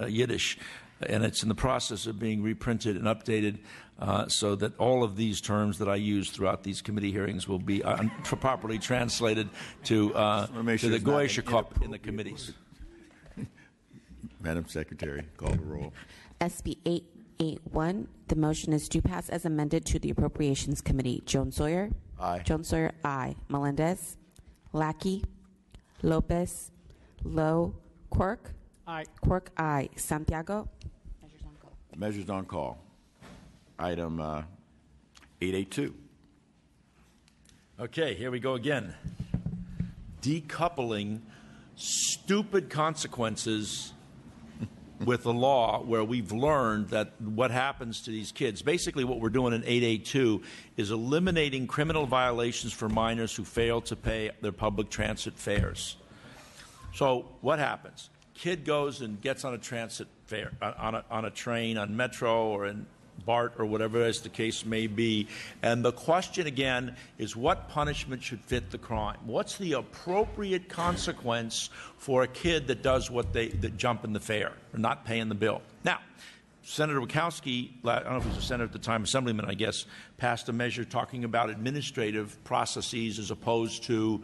Yiddish, and it's in the process of being reprinted and updated so that all of these terms that I use throughout these committee hearings will be properly translated to the Goyish Cup in the committees. Madam Secretary, call the roll. SB 881, the motion is to pass as amended to the Appropriations Committee. Jones-Sawyer? Aye. Jones-Sawyer, aye. Melendez? Lackey? Lopez? Lowe? Quirk? Aye. Quirk, aye. Santiago? Measures on call. Measures on call. Item 882. Okay, here we go again. Decoupling stupid consequences with the law, where we've learned that what happens to these kids. Basically what we're doing in 882 is eliminating criminal violations for minors who fail to pay their public transit fares. So what happens? Kid goes and gets on a transit fare, on a train, on Metro, or in BART, or whatever as the case may be. And the question again is, what punishment should fit the crime? What's the appropriate consequence for a kid that does that jump in the fare or not paying the bill? Now, Senator Wachowski, I don't know if he was a senator at the time, Assemblyman, I guess, passed a measure talking about administrative processes as opposed to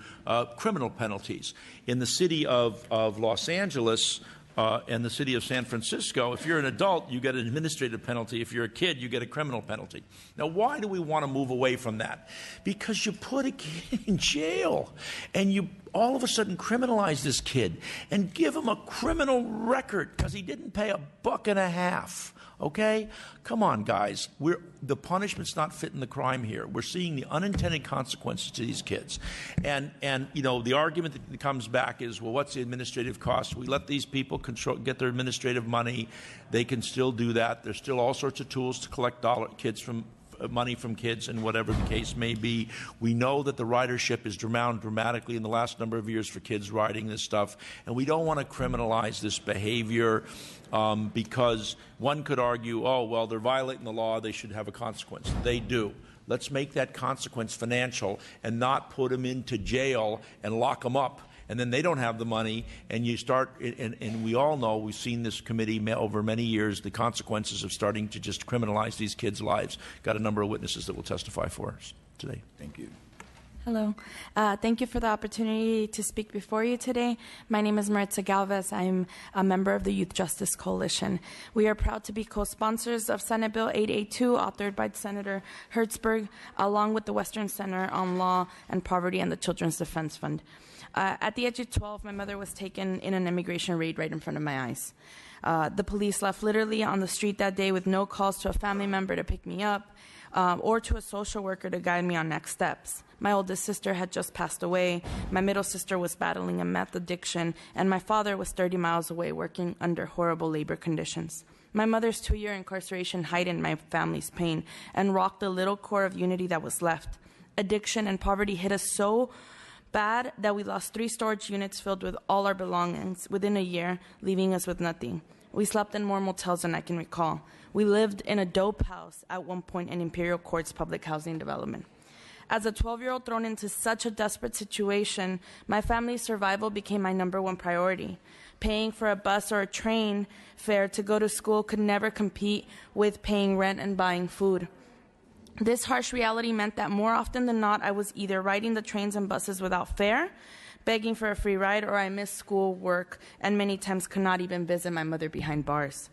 criminal penalties. In the city of Los Angeles and the city of San Francisco, if you're an adult, you get an administrative penalty. If you're a kid, you get a criminal penalty. Now, why do we want to move away from that? Because you put a kid in jail and you all of a sudden criminalize this kid and give him a criminal record because he didn't pay $1.50. Okay? Come on, guys. The punishment's not fitting the crime here. We're seeing the unintended consequences to these kids. And you know, the argument that comes back is, well, what's the administrative cost? We let these people get their administrative money. They can still do that. There's still all sorts of tools to collect money from kids, and whatever the case may be. We know that the ridership is down dramatically in the last number of years for kids riding this stuff, and we don't want to criminalize this behavior because one could argue, oh, well, they're violating the law, they should have a consequence. They do. Let's make that consequence financial and not put them into jail and lock them up, and then they don't have the money, and you start, and we all know, we've seen this committee over many years, the consequences of starting to just criminalize these kids' lives. Got a number of witnesses that will testify for us today. Thank you. Hello. Thank you for the opportunity to speak before you today. My name is Maritza Galvez. I'm a member of the Youth Justice Coalition. We are proud to be co-sponsors of Senate Bill 882, authored by Senator Hertzberg, along with the Western Center on Law and Poverty and the Children's Defense Fund. At the age of 12, my mother was taken in an immigration raid right in front of my eyes. The police left literally on the street that day with no calls to a family member to pick me up or to a social worker to guide me on next steps. My oldest sister had just passed away, my middle sister was battling a meth addiction, and my father was 30 miles away working under horrible labor conditions. My mother's 2-year incarceration heightened my family's pain and rocked the little core of unity that was left. Addiction and poverty hit us so bad that we lost 3 storage units filled with all our belongings within a year, leaving us with nothing. We slept in more motels than I can recall. We lived in a dope house at one point in Imperial Court's public housing development. As a 12-year-old thrown into such a desperate situation, my family's survival became my #1 priority. Paying for a bus or a train fare to go to school could never compete with paying rent and buying food. This harsh reality meant that more often than not, I was either riding the trains and buses without fare, begging for a free ride, or I missed school, work, and many times could not even visit my mother behind bars.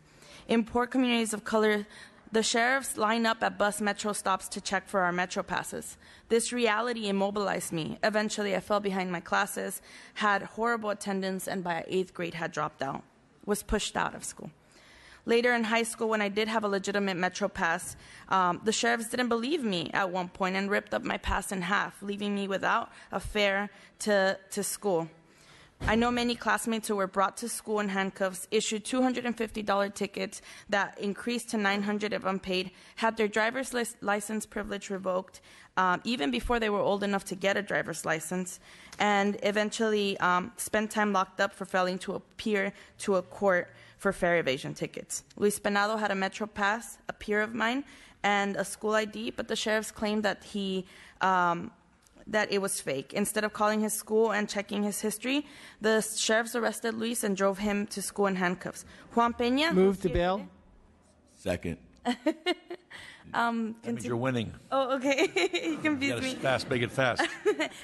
In poor communities of color, the sheriffs line up at bus metro stops to check for our metro passes. This reality immobilized me. Eventually, I fell behind my classes, had horrible attendance, and by 8th grade had dropped out, was pushed out of school. Later in high school, when I did have a legitimate metro pass, the sheriffs didn't believe me at one point and ripped up my pass in half, leaving me without a fare to school. I know many classmates who were brought to school in handcuffs, issued $250 tickets that increased to $900 if unpaid, had their driver's license privilege revoked, even before they were old enough to get a driver's license, and eventually spent time locked up for failing to appear to a court for fare evasion tickets. Luis Penado had a Metro Pass, a peer of mine, and a school ID, but the sheriffs claimed that he that it was fake. Instead of calling his school and checking his history, the sheriffs arrested Luis and drove him to school in handcuffs. Juan Peña... Move to bail. Second. That means you're winning. Oh, okay. You confused me. Fast, make it fast.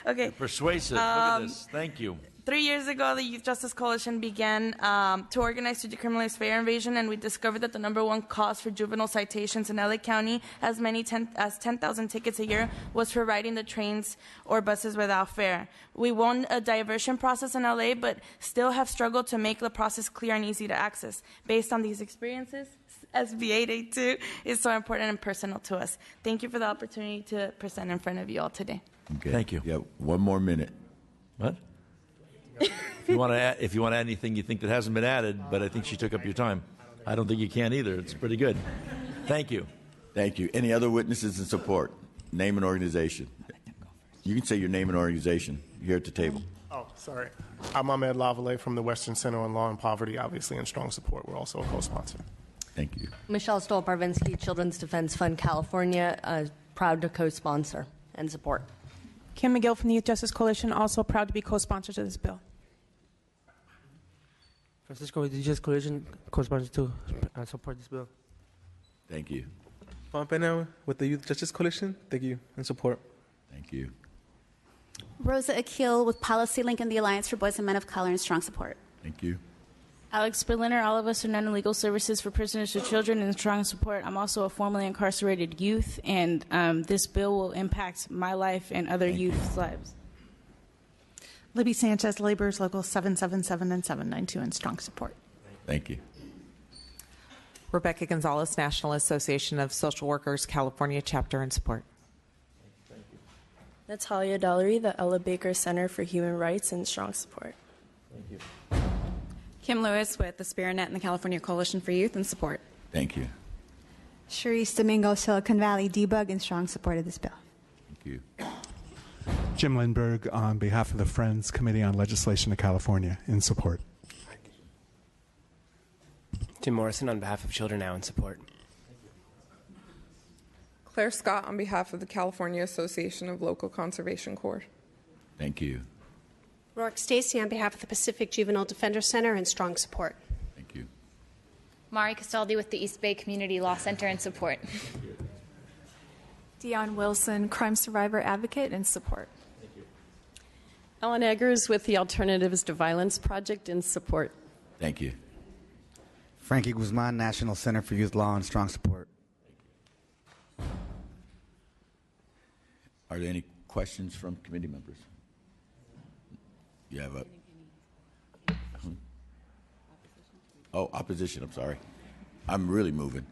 Okay. Persuasive. Look at this. Thank you. 3 years ago, the Youth Justice Coalition began to organize to decriminalize fare evasion, and we discovered that the number one cause for juvenile citations in LA County, as many as 10,000 tickets a year, was for riding the trains or buses without fare. We won a diversion process in LA, but still have struggled to make the process clear and easy to access. Based on these experiences, SB 882 is so important and personal to us. Thank you for the opportunity to present in front of you all today. Okay. Thank you. Yeah, one more minute. What? If you want to add anything you think that hasn't been added, but I think she took up your time. I don't think you can either. It's pretty good. Thank you. Thank you. Any other witnesses in support? Name and organization. You can say your name and organization here at the table. Oh, sorry. I'm Ahmed Lavallee from the Western Center on Law and Poverty, obviously in strong support. We're also a co-sponsor. Thank you. Michelle Stoll-Parvinsky, Children's Defense Fund, California, proud to co-sponsor and support. Kim McGill from the Youth Justice Coalition, also proud to be co-sponsors of this bill. Francisco with the Youth Justice Coalition, co-sponsor to support this bill. Thank you. Juan Pena with the Youth Justice Coalition, thank you and support. Thank you. Rosa Akil with Policy Link and the Alliance for Boys and Men of Color in strong support. Thank you. Alex Berliner, all of us are non-legal services for prisoners or children in strong support. I'm also a formerly incarcerated youth, and this bill will impact my life and other youth's lives. Libby Sanchez, Laborers Local 777 and 792 in strong support. Thank you. Rebecca Gonzalez, National Association of Social Workers, California Chapter in support. Natalia Dollery, the Ella Baker Center for Human Rights in strong support. Thank you. Kim Lewis with the SpiritNet and the California Coalition for Youth in support. Thank you. Sharice Domingo, Silicon Valley Debug in strong support of this bill. Thank you. Jim Lindberg on behalf of the Friends Committee on Legislation of California in support. Tim Morrison on behalf of Children Now in support. Claire Scott on behalf of the California Association of Local Conservation Corps. Thank you. Rourke Stacy on behalf of the Pacific Juvenile Defender Center in strong support. Thank you. Mari Castaldi with the East Bay Community Law Center in support. Dion Wilson, Crime Survivor Advocate in support. Ellen Eggers with the Alternatives to Violence Project in support. Thank you. Frankie Guzman, National Center for Youth Law in strong support. Are there any questions from committee members? You have a... Oh, opposition, I'm sorry. I'm really moving.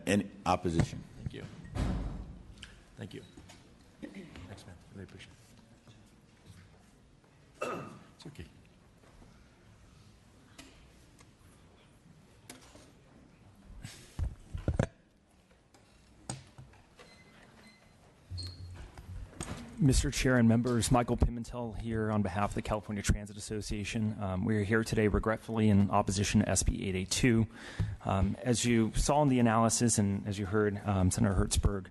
Any opposition? Thank you. Thank you. Thanks, man. Really appreciate it. It's okay. Mr. Chair and members, Michael Pimentel here on behalf of the California Transit Association. We are here today regretfully in opposition to SB 882. As you saw in the analysis and as you heard Senator Hertzberg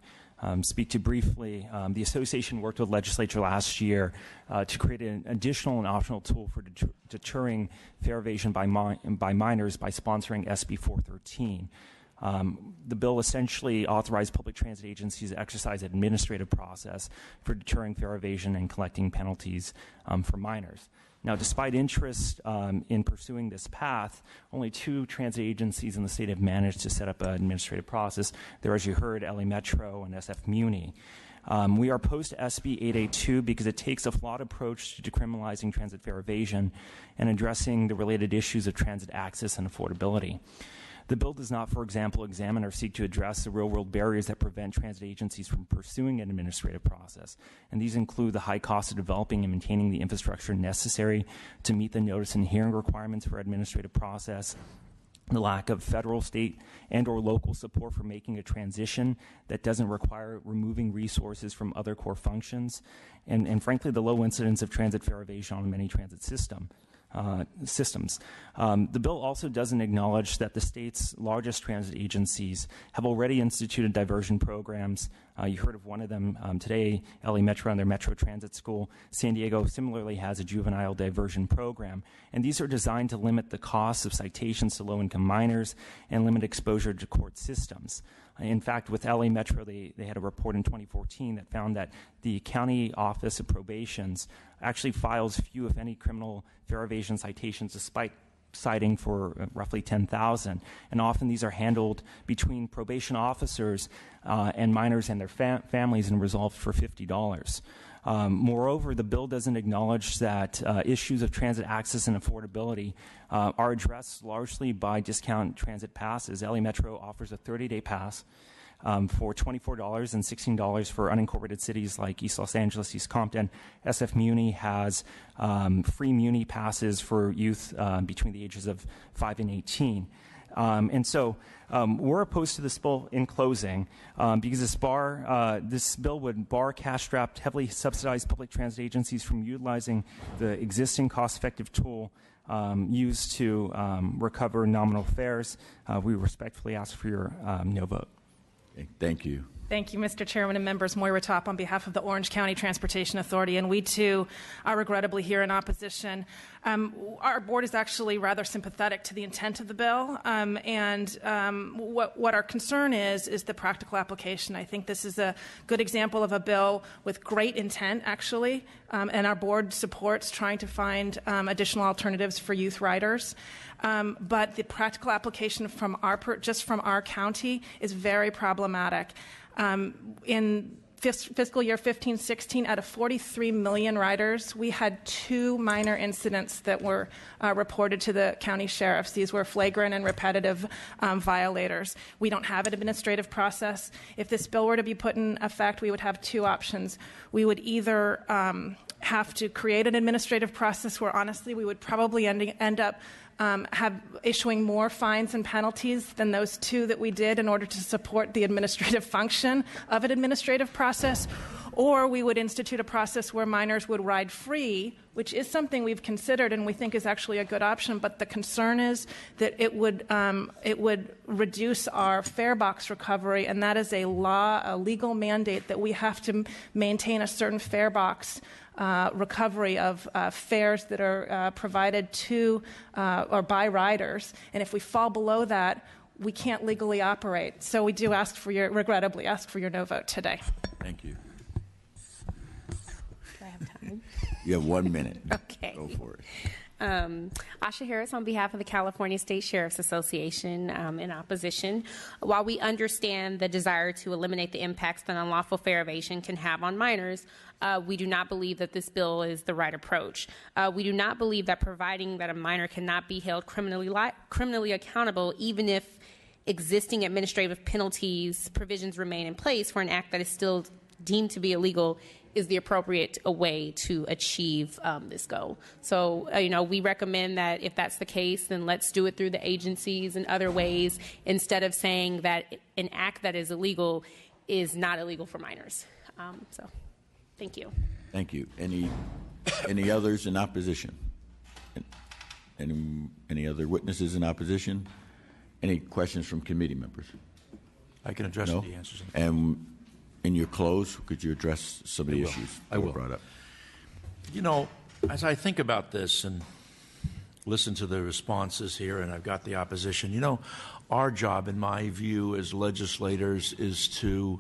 speak to briefly, the association worked with legislature last year to create an additional and optional tool for deterring fare evasion by minors by sponsoring SB 413. The bill essentially authorized public transit agencies to exercise an administrative process for deterring fare evasion and collecting penalties for minors. Now, despite interest in pursuing this path, only 2 transit agencies in the state have managed to set up an administrative process. There, as you heard, LA Metro and SF Muni. We are opposed to SB 882 because it takes a flawed approach to decriminalizing transit fare evasion and addressing the related issues of transit access and affordability. The bill does not, for example, examine or seek to address the real-world barriers that prevent transit agencies from pursuing an administrative process. And these include the high cost of developing and maintaining the infrastructure necessary to meet the notice and hearing requirements for administrative process, the lack of federal, state, and or local support for making a transition that doesn't require removing resources from other core functions, and frankly, the low incidence of transit fare evasion on many transit systems. The bill also doesn't acknowledge that the state's largest transit agencies have already instituted diversion programs You heard of one of them today, LA Metro and their Metro Transit School. San Diego similarly has a juvenile diversion program. And these are designed to limit the costs of citations to low-income minors and limit exposure to court systems. In fact, with LA Metro, they had a report in 2014 that found that the County Office of Probations actually files few, if any, criminal fare evasion citations despite citing for roughly 10,000. And often these are handled between probation officers and minors and their families and resolved for $50. Moreover, the bill doesn't acknowledge that issues of transit access and affordability are addressed largely by discount transit passes. LA Metro offers a 30-day pass for $24 and $16 for unincorporated cities like East Los Angeles, East Compton. SF Muni has free Muni passes for youth between the ages of 5 and 18. And so we're opposed to this bill in closing because this bill would bar cash-strapped, heavily subsidized public transit agencies from utilizing the existing cost-effective tool used to recover nominal fares. We respectfully ask for your no vote. Okay, thank you. Thank you, Mr. Chairman and members. Moira Top on behalf of the Orange County Transportation Authority, and we too are regrettably here in opposition. Our board is actually rather sympathetic to the intent of the bill, what our concern is the practical application. I think this is a good example of a bill with great intent, actually, and our board supports trying to find additional alternatives for youth riders. But the practical application from our county is very problematic. In fiscal year 15-16, out of 43 million riders, we had 2 minor incidents that were reported to the county sheriffs. These were flagrant and repetitive violators. We don't have an administrative process. If this bill were to be put in effect, we would have 2 options. We would either have to create an administrative process where, honestly, we would probably end up issuing more fines and penalties than those 2 that we did in order to support the administrative function of an administrative process, or we would institute a process where minors would ride free, which is something we've considered and we think is actually a good option, but the concern is that it would reduce our fare box recovery, and that is a legal mandate that we have to maintain a certain fare box recovery of fares that are provided to or by riders, and if we fall below that, we can't legally operate. So we do regrettably ask for your no vote today. Thank you. Do I have time? You have 1 minute. Okay. Go for it. Asha Harris on behalf of the California State Sheriff's Association in opposition. While we understand the desire to eliminate the impacts that unlawful fare evasion can have on minors, we do not believe that this bill is the right approach. We do not believe that providing that a minor cannot be held criminally accountable even if existing administrative penalties provisions remain in place for an act that is still deemed to be illegal is the appropriate way to achieve this goal. So, we recommend that if that's the case, then let's do it through the agencies and other ways instead of saying that an act that is illegal is not illegal for minors. So, thank you. Thank you. Any others in opposition? Any other witnesses in opposition? Any questions from committee members? I can address the answers. And in your close, could you address some of the issues that were brought up? As I think about this and listen to the responses here, and I've got the opposition, our job, in my view, as legislators is to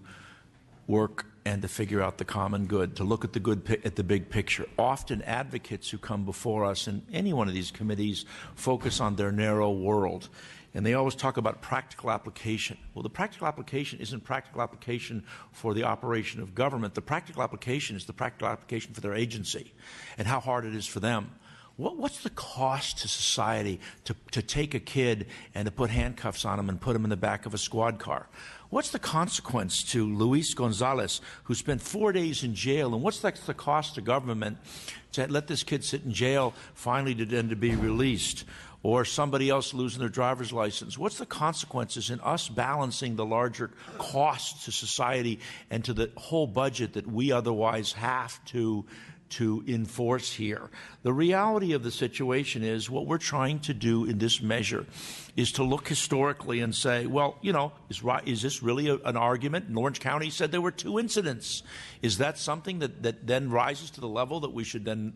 work and to figure out the common good, to look at the big picture. Often advocates who come before us in any one of these committees focus on their narrow world. And they always talk about practical application. Well, the practical application isn't practical application for the operation of government. The practical application is the practical application for their agency and how hard it is for them. What's the cost to society to take a kid and to put handcuffs on him and put him in the back of a squad car? What's the consequence to Luis Gonzalez, who spent 4 days in jail? And what's the cost to government to let this kid sit in jail finally to then to be released? Or somebody else losing their driver's license? What's the consequences in us balancing the larger costs to society and to the whole budget that we otherwise have to to enforce here. The reality of the situation is what we're trying to do in this measure is to look historically and say, well, you know, is this really an argument? And Orange County said there were 2 incidents. Is that something that then rises to the level that we should then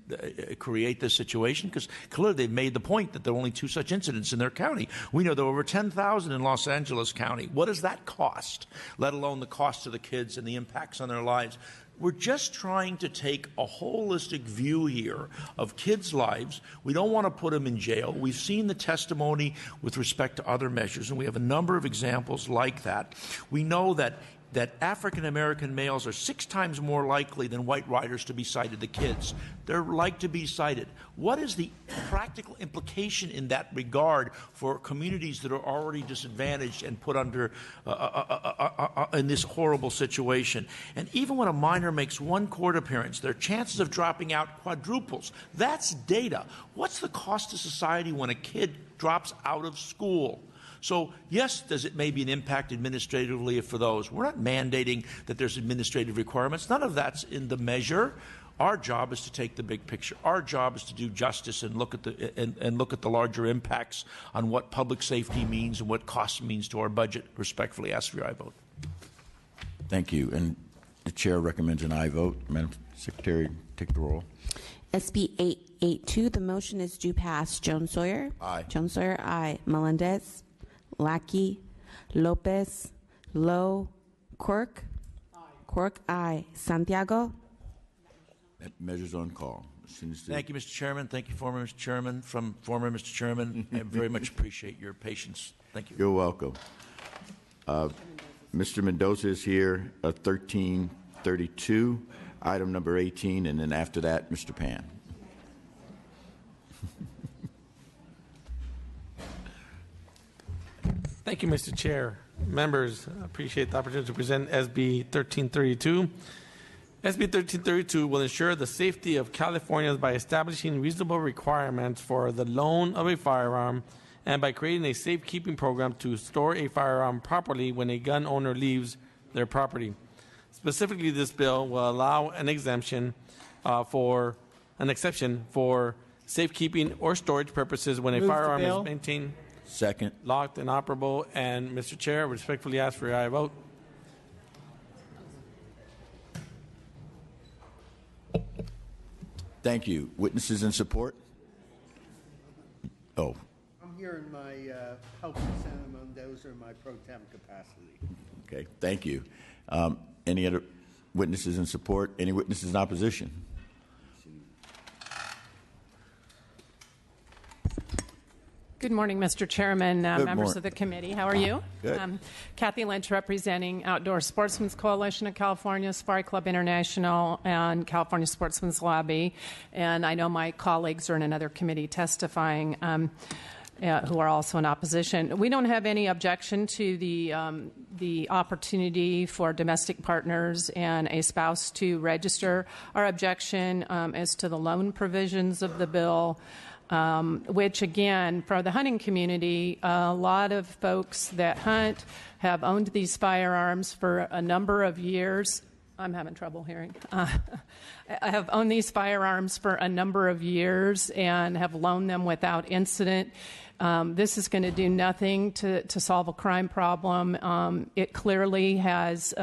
create this situation? Because clearly they've made the point that there are only 2 such incidents in their county. We know there are over 10,000 in Los Angeles County. What does that cost, let alone the cost to the kids and the impacts on their lives? We're just trying to take a holistic view here of kids' lives. We don't want to put them in jail. We've seen the testimony with respect to other measures, and we have a number of examples like that. We know that African-American males are 6 times more likely than white riders to be cited, the kids. They're like to be cited. What is the practical implication in that regard for communities that are already disadvantaged and put under in this horrible situation? And even when a minor makes 1 court appearance, their chances of dropping out quadruples. That's data. What's the cost to society when a kid drops out of school? So, yes, does it maybe an impact administratively for those? We're not mandating that there's administrative requirements. None of that's in the measure. Our job is to take the big picture. Our job is to do justice and look at the larger impacts on what public safety means and what cost means to our budget. Respectfully ask for your aye vote. Thank you. And the chair recommends an aye vote. Madam Secretary, take the roll. SB 882, the motion is due pass. Jones-Sawyer? Aye. Jones-Sawyer, aye. Melendez? Lackey, Lopez, Lowe, Quirk, Quirk, aye. Santiago. That measure's on call. Thank you, Mr. Chairman. Thank you, former Mr. Chairman. From former Mr. Chairman, I very much appreciate your patience. Thank you. You're welcome. Mr. Mendoza is here. 1332, item number 18, and then after that, Mr. Pan. Thank you, Mr. Chair. Members, I appreciate the opportunity to present SB 1332. SB 1332 will ensure the safety of Californians by establishing reasonable requirements for the loan of a firearm and by creating a safekeeping program to store a firearm properly when a gun owner leaves their property. Specifically, this bill will allow an exception for safekeeping or storage purposes when a firearm is maintained. Second. Locked and operable. And, Mr. Chair, respectfully ask for your aye vote. Thank you. Witnesses in support? Oh. I'm here in my helping Senator Mendoza in my pro tem capacity. Okay. Thank you. Any other witnesses in support? Any witnesses in opposition? Good morning, Mr. Chairman, members of the committee. How are you? Good. Kathy Lynch, representing Outdoor Sportsmen's Coalition of California, Safari Club International, and California Sportsmen's Lobby. And I know my colleagues are in another committee testifying who are also in opposition. We don't have any objection to the opportunity for domestic partners and a spouse to register. Our objection is to the loan provisions of the bill. Which, again, for the hunting community, a lot of folks that hunt have owned these firearms for a number of years. I'm having trouble hearing. I have owned these firearms for a number of years and have loaned them without incident. This is going to do nothing to solve a crime problem. It clearly has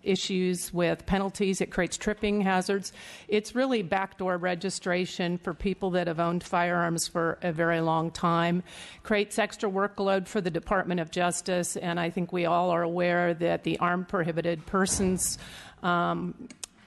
issues with penalties. It creates tripping hazards. It's really backdoor registration for people that have owned firearms for a very long time. Creates extra workload for the Department of Justice, and I think we all are aware that the Armed Prohibited Persons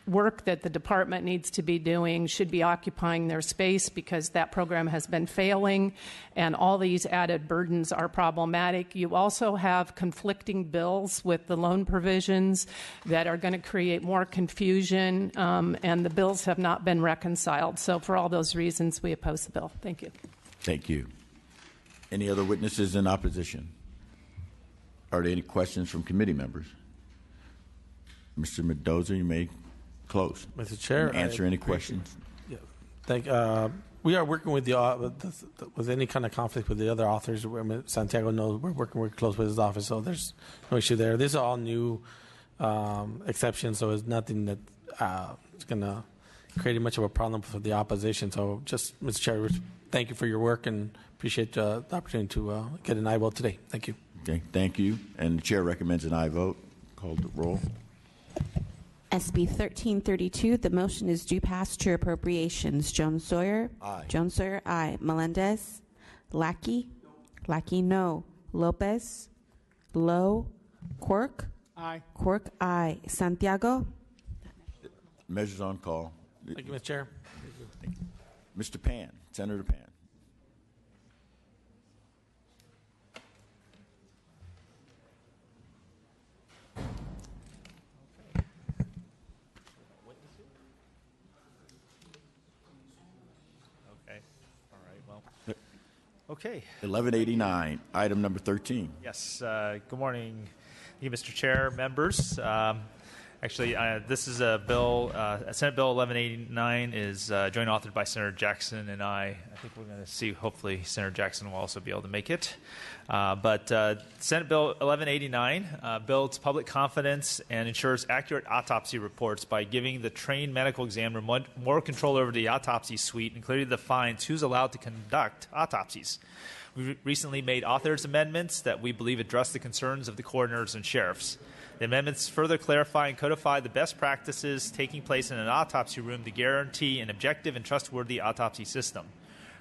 work that the department needs to be doing should be occupying their space because that program has been failing, and all these added burdens are problematic. You also have conflicting bills with the loan provisions that are going to create more confusion, and the bills have not been reconciled. So for all those reasons, we oppose the bill. Thank you. Thank you. Any other witnesses in opposition? Are there any questions from committee members? Mr. Mendoza, you may close. Mr. Chair, answer any questions. Yeah, we are working with with any kind of conflict with the other authors. Santiago knows we're working very close with his office, so there's no issue there. These are all new exceptions, so it's nothing that is going to creating much of a problem for the opposition. So just, Mr. Chair, thank you for your work and appreciate the opportunity to get an aye vote today. Thank you. Okay, thank you. And the chair recommends an aye vote. Call the roll. SB 1332, the motion is due pass to appropriations. Jones Sawyer? Aye. Jones Sawyer, aye. Melendez? Lackey? Lackey, no. Lopez? Lowe? Quirk? Aye. Quirk, aye. Santiago? Measures on call. Thank you, Mr. Chair. Mr. Pan, Senator Pan. Okay. 1189, item number 13. Yes. Good morning, Mr. Chair, members. This is a bill, Senate Bill 1189 is joint authored by Senator Jackson and I. I think we're going to see, hopefully, Senator Jackson will also be able to make it. But Senate Bill 1189 builds public confidence and ensures accurate autopsy reports by giving the trained medical examiner more control over the autopsy suite and clearly defines who's allowed to conduct autopsies. We recently made authors' amendments that we believe address the concerns of the coroners and sheriffs. The amendments further clarify and codify the best practices taking place in an autopsy room to guarantee an objective and trustworthy autopsy system.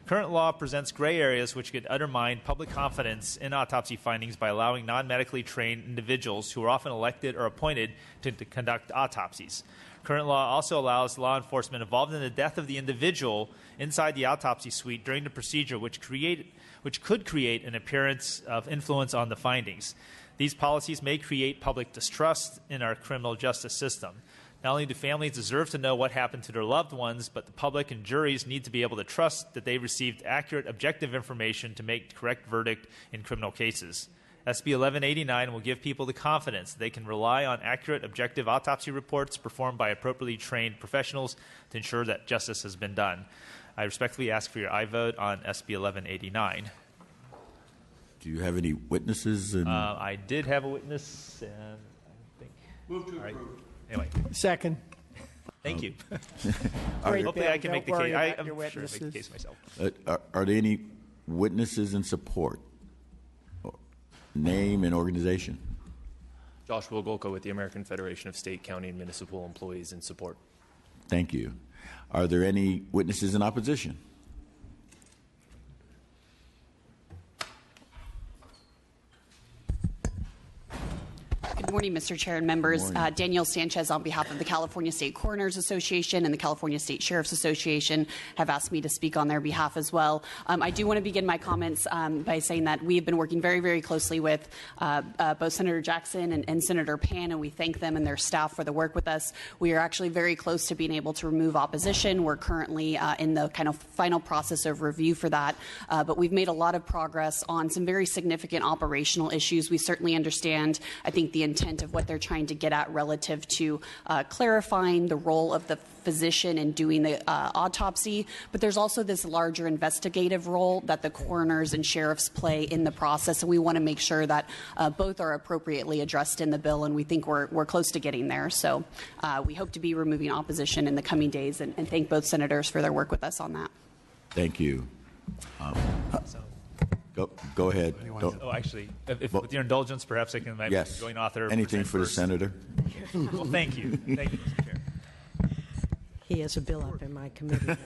Current law presents gray areas which could undermine public confidence in autopsy findings by allowing non-medically trained individuals who are often elected or appointed to conduct autopsies. Current law also allows law enforcement involved in the death of the individual inside the autopsy suite during the procedure which could create an appearance of influence on the findings. These policies may create public distrust in our criminal justice system. Not only do families deserve to know what happened to their loved ones, but the public and juries need to be able to trust that they received accurate, objective information to make the correct verdict in criminal cases. SB 1189 will give people the confidence that they can rely on accurate, objective autopsy reports performed by appropriately trained professionals to ensure that justice has been done. I respectfully ask for your aye vote on SB 1189. Do you have any witnesses? I did have a witness, and I think. Move to approve. Anyway. Second. Thank you. Hopefully I can make the case. I'm sure I can make the case myself. Are there any witnesses in support? Name and organization. Joshua Golko with the American Federation of State, County, and Municipal Employees in support. Thank you. Are there any witnesses in opposition? Good morning, Mr. Chair and members. Danielle Sanchez on behalf of the California State Coroners Association and the California State Sheriff's Association have asked me to speak on their behalf as well. I do want to begin my comments by saying that we have been working very, very closely with both Senator Jackson and Senator Pan, and we thank them and their staff for the work with us. We are actually very close to being able to remove opposition. We're currently in the kind of final process of review for that, but we've made a lot of progress on some very significant operational issues. We certainly understand, I think, the intent of what they're trying to get at relative to clarifying the role of the physician in doing the autopsy, but there's also this larger investigative role that the coroners and sheriffs play in the process, and we want to make sure that both are appropriately addressed in the bill, and we think we're close to getting there. So we hope to be removing opposition in the coming days, and thank both senators for their work with us on that. Thank you. Go ahead. Actually, with your indulgence, perhaps I can join author. Anything for the senator? Well, thank you. Thank you, Mr. Chair. He has a bill up in my committee.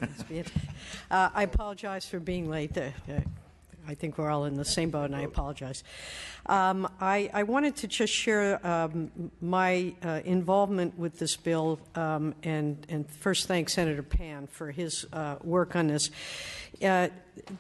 I apologize for being late. I think we're all in the same boat, and I apologize. I wanted to just share my involvement with this bill and first thank Senator Pan for his work on this.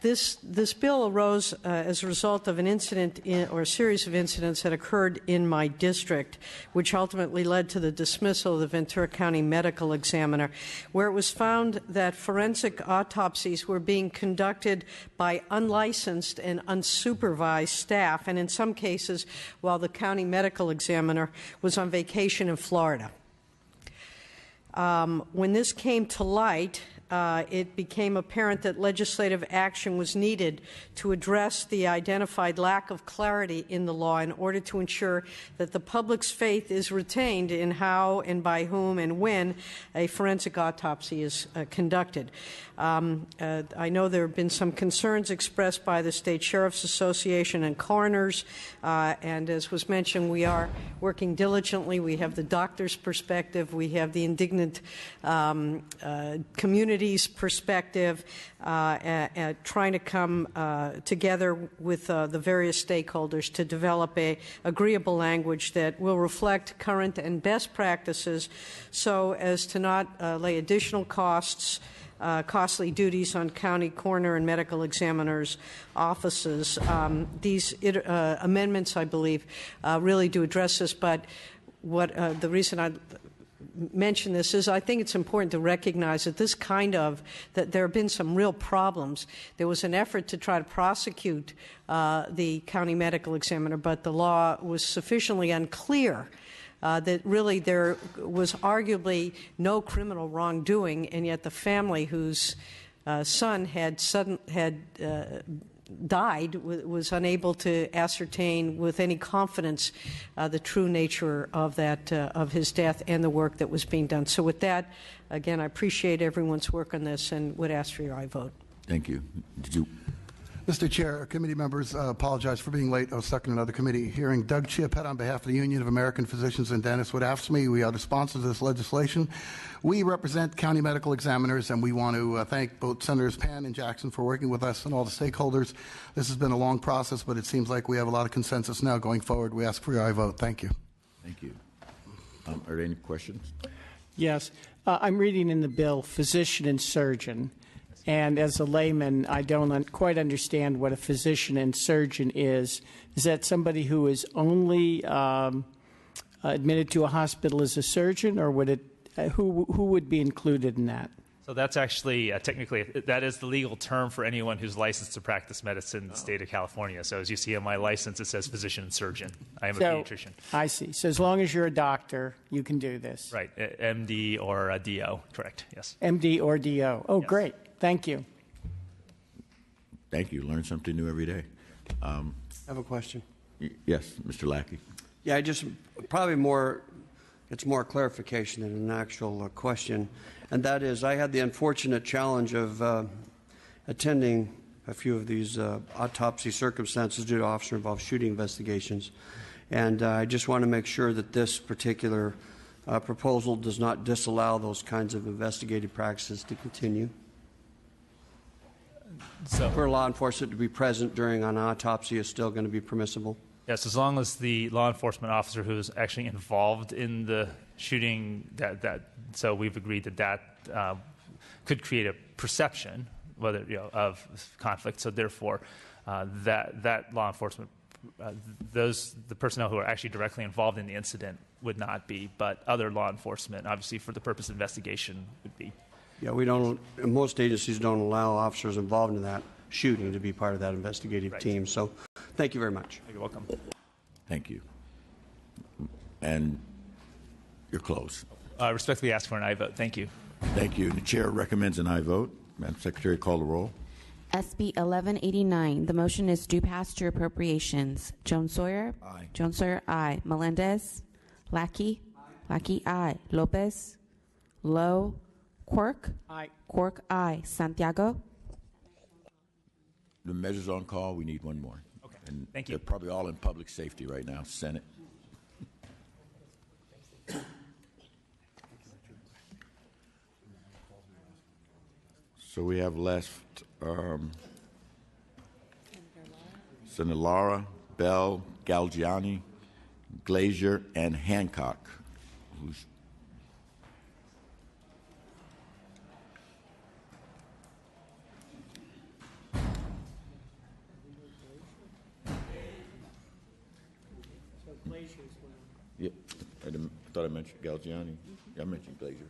This bill arose as a result of an incident or a series of incidents that occurred in my district, which ultimately led to the dismissal of the Ventura County Medical Examiner, where it was found that forensic autopsies were being conducted by unlicensed and unsupervised staff, and in some cases while the county medical examiner was on vacation in Florida. When this came to light, it became apparent that legislative action was needed to address the identified lack of clarity in the law in order to ensure that the public's faith is retained in how and by whom and when a forensic autopsy is conducted. I know there have been some concerns expressed by the State Sheriff's Association and coroners, and as was mentioned, we are working diligently. We have the doctor's perspective, we have the indignant community's perspective, trying to come together with the various stakeholders to develop a agreeable language that will reflect current and best practices so as to not lay additional costly duties on county coroner and medical examiners' offices. These amendments, I believe, really do address this, but the reason I mention this is I think it's important to recognize that that there have been some real problems. There was an effort to try to prosecute the county medical examiner, but the law was sufficiently unclear that really there was arguably no criminal wrongdoing, and yet the family whose son had died was unable to ascertain with any confidence the true nature of his death and the work that was being done. So with that, again, I appreciate everyone's work on this and would ask for your aye vote. Thank you. Mr. Chair, committee members, apologize for being late. I was stuck in another committee hearing. Doug Chiapetta on behalf of the Union of American Physicians and Dentists with AFSCME. We are the sponsors of this legislation. We represent county medical examiners, and we want to thank both Senators Pan and Jackson for working with us and all the stakeholders. This has been a long process, but it seems like we have a lot of consensus now going forward. We ask for your aye vote. Thank you. Thank you. Are there any questions? Yes. I'm reading in the bill physician and surgeon. And as a layman, I don't quite understand what a physician and surgeon is. Is that somebody who is only admitted to a hospital as a surgeon, or would who would be included in that? So that's actually technically, that is the legal term for anyone who's licensed to practice medicine in the state of California. So as you see on my license, it says physician and surgeon. I am a pediatrician. I see. So as long as you're a doctor, you can do this. Right. MD or a DO. Correct. Yes. MD or DO. Oh, yes. Great. Thank you. Thank you. Learn something new every day. I have a question. Yes, Mr. Lackey. Yeah, it's more clarification than an actual question. And that is, I had the unfortunate challenge of attending a few of these autopsy circumstances due to officer-involved shooting investigations. And I just want to make sure that this particular proposal does not disallow those kinds of investigative practices to continue. So, for law enforcement to be present during an autopsy is still going to be permissible? Yes, as long as the law enforcement officer who's actually involved in the shooting, so we've agreed that could create a perception, whether of conflict. So therefore, that law enforcement, the personnel who are actually directly involved in the incident would not be, but other law enforcement, obviously for the purpose of investigation, would be. Yeah, most agencies don't allow officers involved in that shooting to be part of that investigative team. So thank you very much. You're welcome. Thank you. And you're close. Respectfully ask for an aye vote. Thank you. Thank you. The chair recommends an aye vote. Madam Secretary, call the roll. SB 1189. The motion is due pass to appropriations. Jones Sawyer? Aye. Jones Sawyer, aye. Melendez? Lackey? Aye. Lackey, aye. Lopez? Lowe? Quirk? Aye. Quirk, aye. Santiago? The measures on call, we need one more. Okay. And thank you. They're probably all in public safety right now. Senate. So we have left Senator Lara, Bell, Galgiani, Glazier, and Hancock. Yep, I thought I mentioned Galgiani. Yeah, I mentioned Glazier.